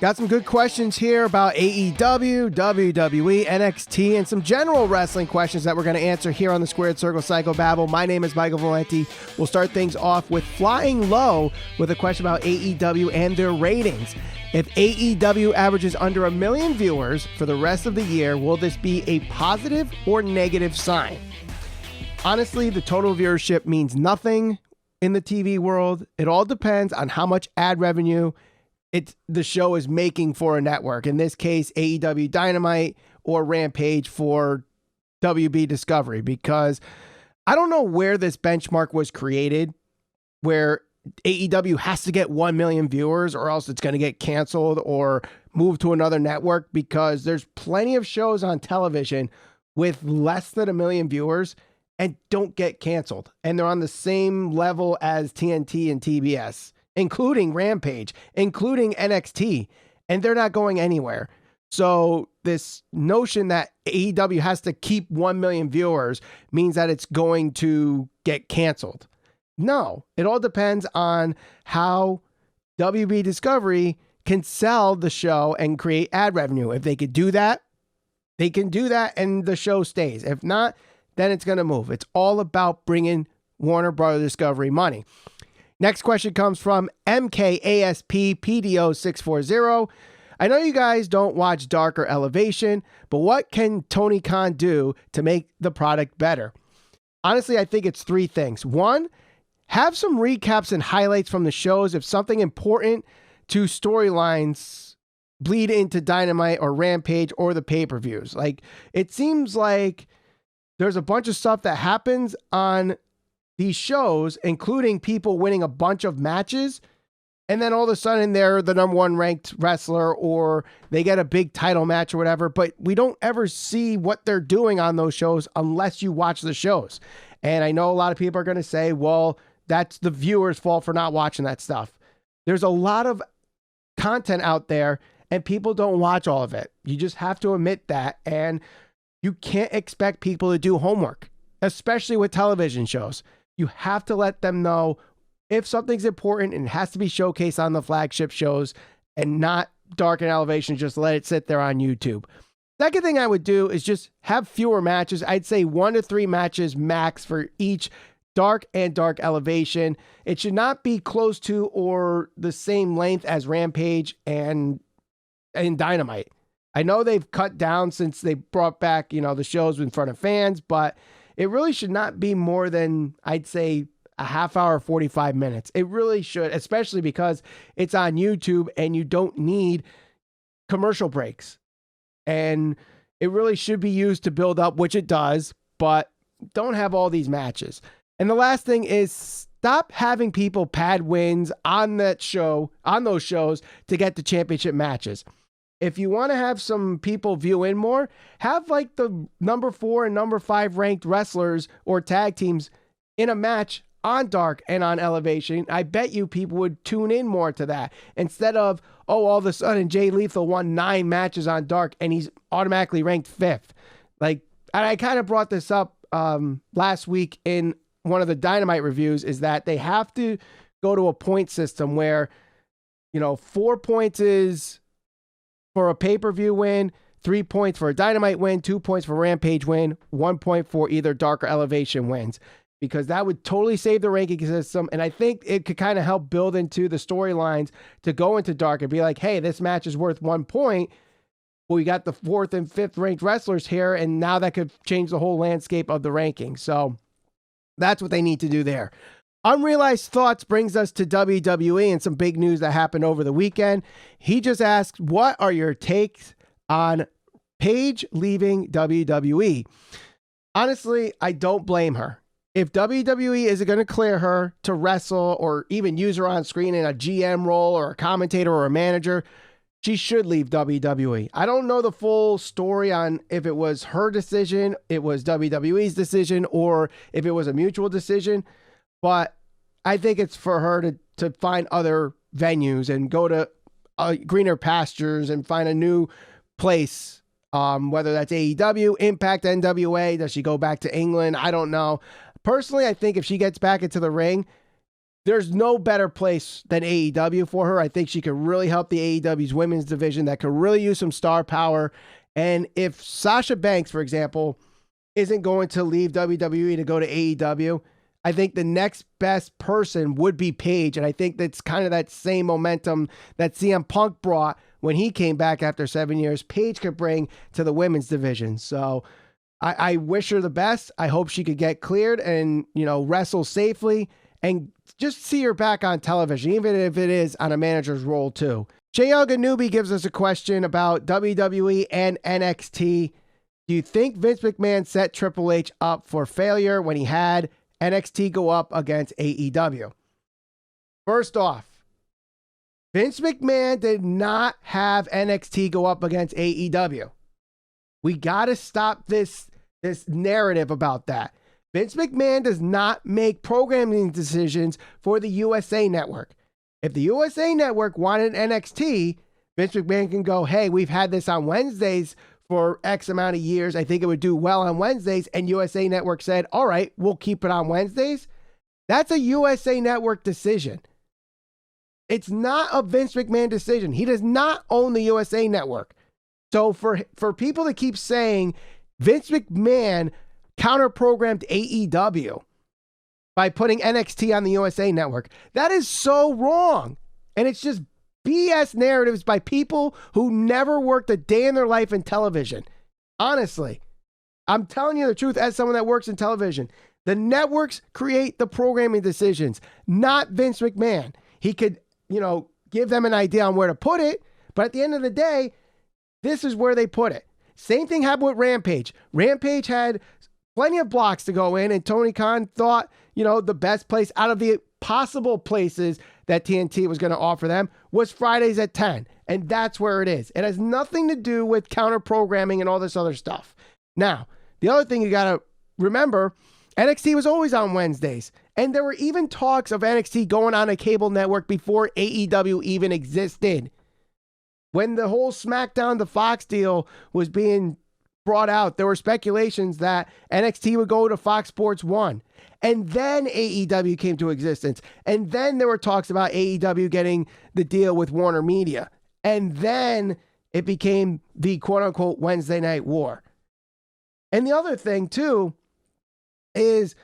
Got some good questions here about AEW, WWE, NXT, and some general wrestling questions that we're going to answer here on the Squared Circle Psychobabble. My name is Michael Valenti. We'll start things off with flying low with a question about AEW and their ratings. If AEW averages under 1 million viewers for the rest of the year, will this be a positive or negative sign? Honestly, the total viewership means nothing in the TV world. It all depends on how much ad revenue the show is making for a network. In this case, AEW Dynamite or Rampage for WB Discovery, because I don't know where this benchmark was created, where AEW has to get 1 million viewers or else it's going to get canceled or moved to another network, because there's plenty of shows on television with less than 1 million viewers and don't get canceled. And they're on the same level as TNT and TBS, including Rampage, including NXT, and they're not going anywhere. So this notion that AEW has to keep 1 million viewers means that it's going to get canceled. No, it all depends on how WB Discovery can sell the show and create ad revenue. If they could do that, they can do that and the show stays. If not, then it's going to move. It's all about bringing Warner Bros. Discovery money. Next question comes from MKASPPDO640. I know you guys don't watch Dark or Elevation, but what can Tony Khan do to make the product better? Honestly, I think it's 3 things. 1, have some recaps and highlights from the shows if something important to storylines bleed into Dynamite or Rampage or the pay-per-views. Like, it seems like there's a bunch of stuff that happens on these shows, including people winning a bunch of matches, and then all of a sudden they're the number 1 ranked wrestler or they get a big title match or whatever, but we don't ever see what they're doing on those shows unless you watch the shows. And I know a lot of people are going to say, well, that's the viewer's fault for not watching that stuff. There's a lot of content out there and people don't watch all of it. You just have to admit that, and you can't expect people to do homework, especially with television shows. You have to let them know if something's important and it has to be showcased on the flagship shows and not Dark and Elevation, just let it sit there on YouTube. Second thing I would do is just have fewer matches. I'd say 1 to 3 matches max for each Dark and Dark Elevation. It should not be close to or the same length as Rampage and Dynamite. I know they've cut down since they brought back, the shows in front of fans, but it really should not be more than, I'd say, a half hour, 45 minutes. It really should, especially because it's on YouTube and you don't need commercial breaks. And it really should be used to build up, which it does, but don't have all these matches. And the last thing is stop having people pad wins on those shows to get the championship matches. If you want to have some people view in more, have like the number 4 and number 5 ranked wrestlers or tag teams in a match on Dark and on Elevation. I bet you people would tune in more to that instead of, all of a sudden Jay Lethal won 9 matches on Dark and he's automatically ranked 5th. And I kind of brought this up last week in one of the Dynamite reviews, is that they have to go to a point system where, 4 points is for a pay-per-view win, 3 points for a Dynamite win, 2 points for Rampage win, 1 point for either Dark or Elevation wins, because that would totally save the ranking system. And I think it could kind of help build into the storylines to go into Dark and be like, hey, this match is worth 1 point. Well, we got the 4th and 5th ranked wrestlers here, and now that could change the whole landscape of the ranking. So that's what they need to do there. Unrealized Thoughts brings us to WWE and some big news that happened over the weekend. He just asked, what are your takes on PAIGE leaving WWE? Honestly, I don't blame her. If WWE isn't going to clear her to wrestle or even use her on screen in a GM role or a commentator or a manager, she should leave WWE. I don't know the full story on if it was her decision, it was WWE's decision, or if it was a mutual decision. But I think it's for her to find other venues and go to greener pastures and find a new place, whether that's AEW, Impact, NWA. Does she go back to England? I don't know. Personally, I think if she gets back into the ring, there's no better place than AEW for her. I think she could really help the AEW's women's division that could really use some star power. And if Sasha Banks, for example, isn't going to leave WWE to go to AEW, I think the next best person would be Paige. And I think that's kind of that same momentum that CM Punk brought when he came back after 7 years. Paige could bring to the women's division. So I wish her the best. I hope she could get cleared and, wrestle safely and just see her back on television, even if it is on a manager's role too. J. Young Newbie gives us a question about WWE and NXT. Do you think Vince McMahon set Triple H up for failure when he had NXT go up against AEW? First off, Vince McMahon did not have NXT go up against AEW. We got to stop this narrative about that. Vince McMahon does not make programming decisions for the USA Network. If the USA Network wanted NXT, Vince McMahon can go, hey, we've had this on Wednesdays for X amount of years. I think it would do well on Wednesdays. And USA Network said, all right, we'll keep it on Wednesdays. That's a USA Network decision. It's not a Vince McMahon decision. He does not own the USA Network. So for people to keep saying Vince McMahon counter-programmed AEW by putting NXT on the USA Network, that is so wrong. And it's just BS narratives by people who never worked a day in their life in television. Honestly, I'm telling you the truth as someone that works in television. The networks create the programming decisions, not Vince McMahon. He could, give them an idea on where to put it, but at the end of the day, this is where they put it. Same thing happened with Rampage. Rampage had plenty of blocks to go in, and Tony Khan thought, the best place out of the possible places that TNT was going to offer them was Fridays at 10. And that's where it is. It has nothing to do with counter programming and all this other stuff. Now, the other thing you got to remember, NXT was always on Wednesdays. And there were even talks of NXT going on a cable network before AEW even existed. When the whole SmackDown to Fox deal was being brought out, there were speculations that NXT would go to Fox Sports 1. And then AEW came to existence. And then there were talks about AEW getting the deal with Warner Media. And then it became the quote-unquote Wednesday Night War. And the other thing, too, is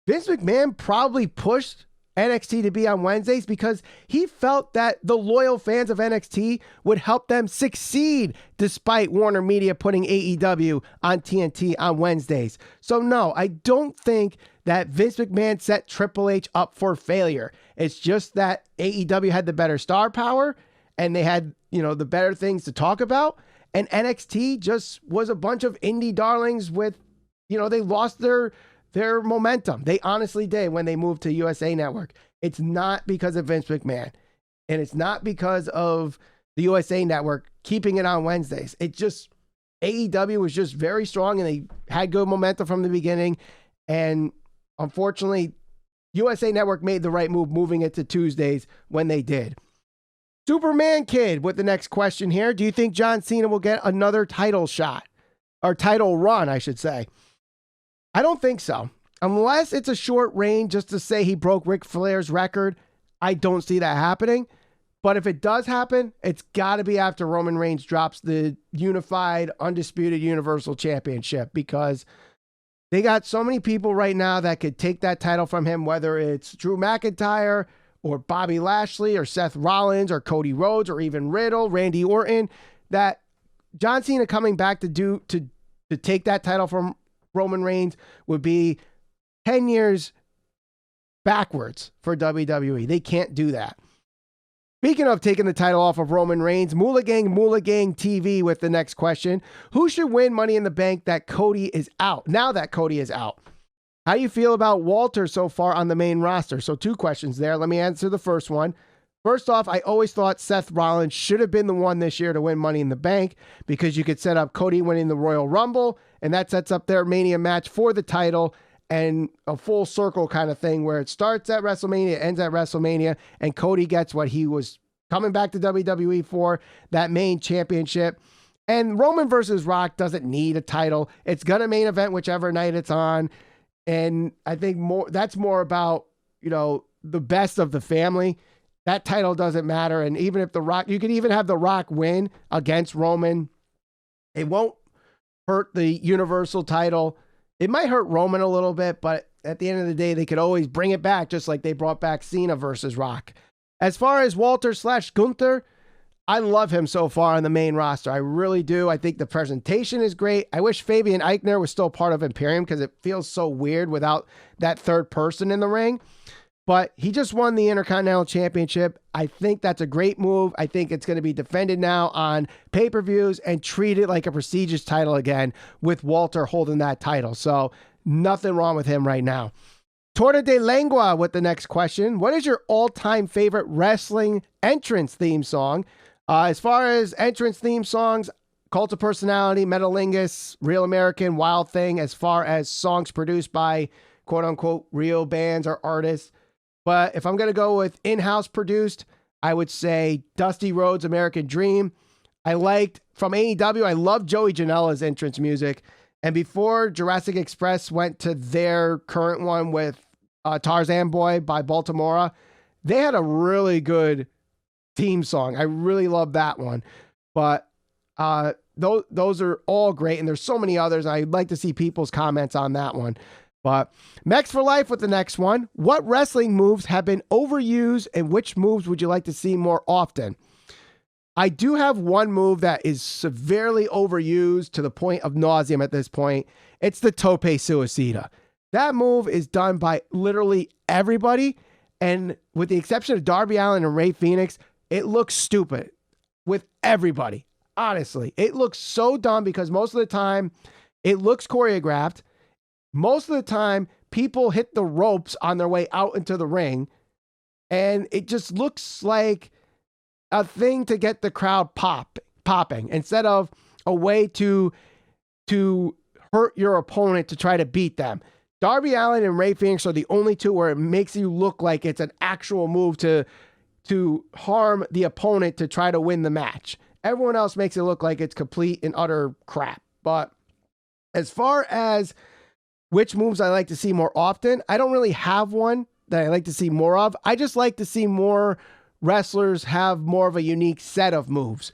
Vince McMahon probably pushed NXT to be on Wednesdays because he felt that the loyal fans of NXT would help them succeed despite Warner Media putting AEW on TNT on Wednesdays. So no, I don't think that Vince McMahon set Triple H up for failure. It's just that AEW had the better star power and they had, the better things to talk about. And NXT just was a bunch of indie darlings with, they lost their momentum. They honestly did when they moved to USA Network. It's not because of Vince McMahon. And it's not because of the USA Network keeping it on Wednesdays. AEW was just very strong and they had good momentum from the beginning. And unfortunately, USA Network made the right move moving it to Tuesdays when they did. Superman Kid with the next question here. Do you think John Cena will get another title shot? Or title run, I should say. I don't think so. Unless it's a short reign just to say he broke Ric Flair's record, I don't see that happening. But if it does happen, it's got to be after Roman Reigns drops the unified, undisputed Universal Championship, because they got so many people right now that could take that title from him, whether it's Drew McIntyre or Bobby Lashley or Seth Rollins or Cody Rhodes or even Riddle, Randy Orton, that John Cena coming back to take that title from Roman Reigns would be 10 years backwards for WWE. They can't do that. Speaking of taking the title off of Roman Reigns, Moolah Gang TV with the next question. Who should win Money in the Bank that Cody is out? Now that Cody is out. How do you feel about Walter so far on the main roster? So 2 questions there. Let me answer the first one. First off, I always thought Seth Rollins should have been the one this year to win Money in the Bank, because you could set up Cody winning the Royal Rumble, and that sets up their Mania match for the title, and a full circle kind of thing where it starts at WrestleMania, ends at WrestleMania, and Cody gets what he was coming back to WWE for, that main championship. And Roman versus Rock doesn't need a title. It's going to main event whichever night it's on. And I think that's more about, the best of the family. That title doesn't matter. And even if The Rock, you could even have The Rock win against Roman. It won't hurt the Universal title. It might hurt Roman a little bit, but at the end of the day, they could always bring it back, just like they brought back Cena versus Rock. As far as Walter/Gunther, I love him so far on the main roster. I really do. I think the presentation is great. I wish Fabian Eichner was still part of Imperium because it feels so weird without that third person in the ring. But he just won the Intercontinental Championship. I think that's a great move. I think it's going to be defended now on pay-per-views and treated like a prestigious title again with Walter holding that title. So nothing wrong with him right now. Torta de Lengua with the next question. What is your all-time favorite wrestling entrance theme song? As far as entrance theme songs, Cult of Personality, Metalingus, Real American, Wild Thing, as far as songs produced by quote-unquote real bands or artists. But if I'm going to go with in-house produced, I would say Dusty Rhodes' American Dream. I liked, from AEW, I love Joey Janela's entrance music. And before Jurassic Express went to their current one with Tarzan Boy by Baltimora, they had a really good theme song. I really love that one. But those are all great. And there's so many others. I'd like to see people's comments on that one. But Mex for Life with the next one. What wrestling moves have been overused and which moves would you like to see more often? I do have one move that is severely overused to the point of nauseum at this point. It's the Tope Suicida. That move is done by literally everybody. And with the exception of Darby Allin and Rey Fenix, it looks stupid with everybody. Honestly, it looks so dumb because most of the time it looks choreographed. Most of the time, people hit the ropes on their way out into the ring, and it just looks like a thing to get the crowd popping instead of a way to hurt your opponent to try to beat them. Darby Allin and Rey Fenix are the only two where it makes you look like it's an actual move to harm the opponent to try to win the match. Everyone else makes it look like it's complete and utter crap. But as far as which moves I like to see more often, I don't really have one that I like to see more of. I just like to see more wrestlers have more of a unique set of moves.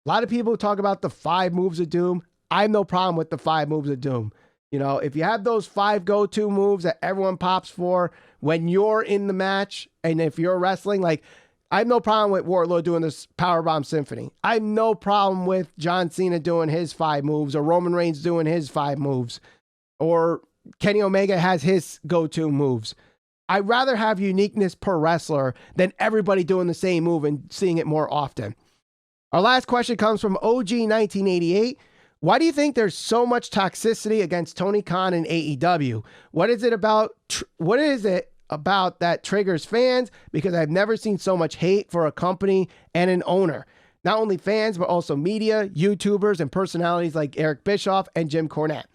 A lot of people talk about the 5 moves of doom. I have no problem with the 5 moves of doom. You know, if you have those 5 go-to moves that everyone pops for when you're in the match, and if you're wrestling, like, I have no problem with Wardlow doing this Powerbomb Symphony. I have no problem with John Cena doing his 5 moves, or Roman Reigns doing his 5 moves, or Kenny Omega has his go-to moves. I'd rather have uniqueness per wrestler than everybody doing the same move and seeing it more often. Our last question comes from OG1988. Why do you think there's so much toxicity against Tony Khan and AEW? What is it about that triggers fans? Because I've never seen so much hate for a company and an owner. Not only fans, but also media, YouTubers, and personalities like Eric Bischoff and Jim Cornette.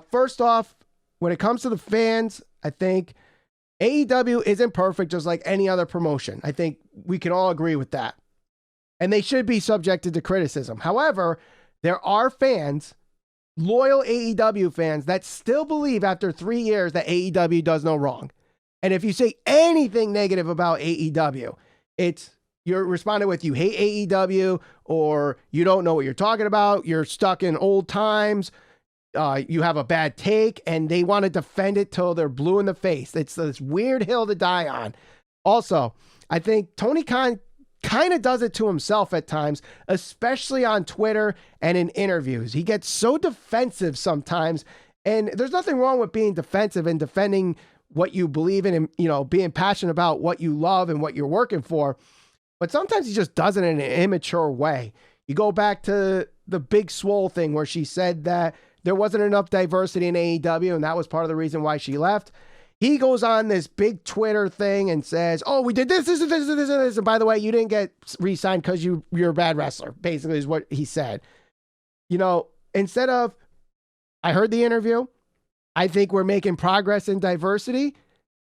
First off, when it comes to the fans, I think AEW isn't perfect just like any other promotion. I think we can all agree with that. And they should be subjected to criticism. However, there are fans, loyal AEW fans, that still believe after 3 years that AEW does no wrong. And if you say anything negative about AEW, you're responding with you hate AEW, or you don't know what you're talking about, you're stuck in old times, you have a bad take, and they want to defend it till they're blue in the face. It's this weird hill to die on. Also, I think Tony Khan kind of does it to himself at times, especially on Twitter and in interviews. He gets so defensive sometimes, and there's nothing wrong with being defensive and defending what you believe in and, you know, being passionate about what you love and what you're working for. But sometimes he just does it in an immature way. You go back to the Big Swole thing where she said that there wasn't enough diversity in AEW, and that was part of the reason why she left. He goes on this big Twitter thing and says, oh, we did this. And by the way, you didn't get re-signed because you're a bad wrestler, basically is what he said. You know, instead of, I heard the interview. I think we're making progress in diversity,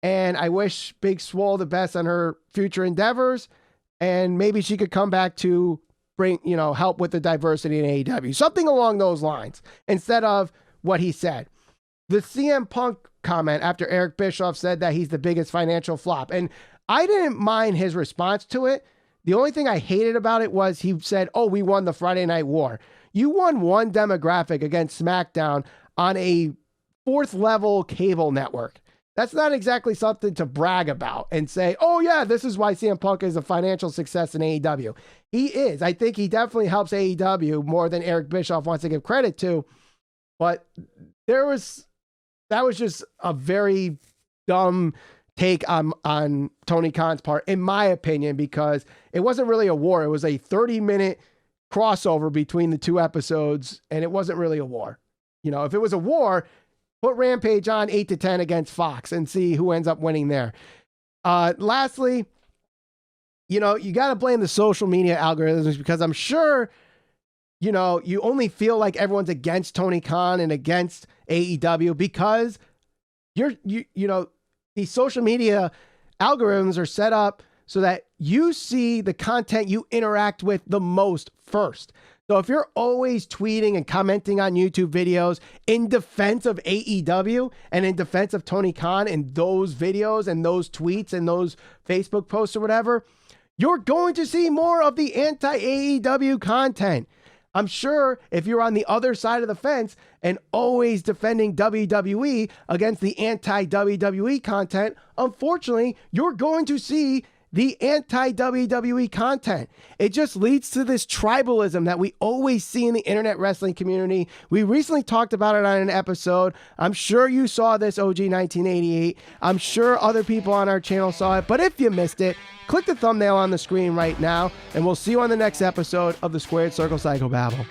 and I wish Big Swole the best on her future endeavors, and maybe she could come back to bring, you know, help with the diversity in AEW. Something along those lines, instead of what he said. The CM Punk comment after Eric Bischoff said that he's the biggest financial flop. And I didn't mind his response to it. The only thing I hated about it was he said, oh, we won the Friday Night War. You won one demographic against SmackDown on a fourth level cable network. That's not exactly something to brag about and say, oh yeah, this is why CM Punk is a financial success in AEW. He is. I think he definitely helps AEW more than Eric Bischoff wants to give credit to. But that was just a very dumb take on Tony Khan's part, in my opinion, because it wasn't really a war. It was a 30-minute crossover between the two episodes, and it wasn't really a war. You know, if it was a war, put Rampage on 8-10 against Fox and see who ends up winning there. Lastly, you know, you got to blame the social media algorithms, because I'm sure, you know, you only feel like everyone's against Tony Khan and against AEW because you know, these social media algorithms are set up so that you see the content you interact with the most first. So if you're always tweeting and commenting on YouTube videos in defense of AEW and in defense of Tony Khan in those videos and those tweets and those Facebook posts or whatever, you're going to see more of the anti-AEW content. I'm sure if you're on the other side of the fence and always defending WWE against the anti-WWE content, unfortunately, you're going to see the anti-WWE content. It just leads to this tribalism that we always see in the internet wrestling community. We recently talked about it on an episode. I'm sure you saw this, OG 1988. I'm sure other people on our channel saw it, but if you missed it, click the thumbnail on the screen right now, and we'll see you on the next episode of the Squared Circle Psychobabble.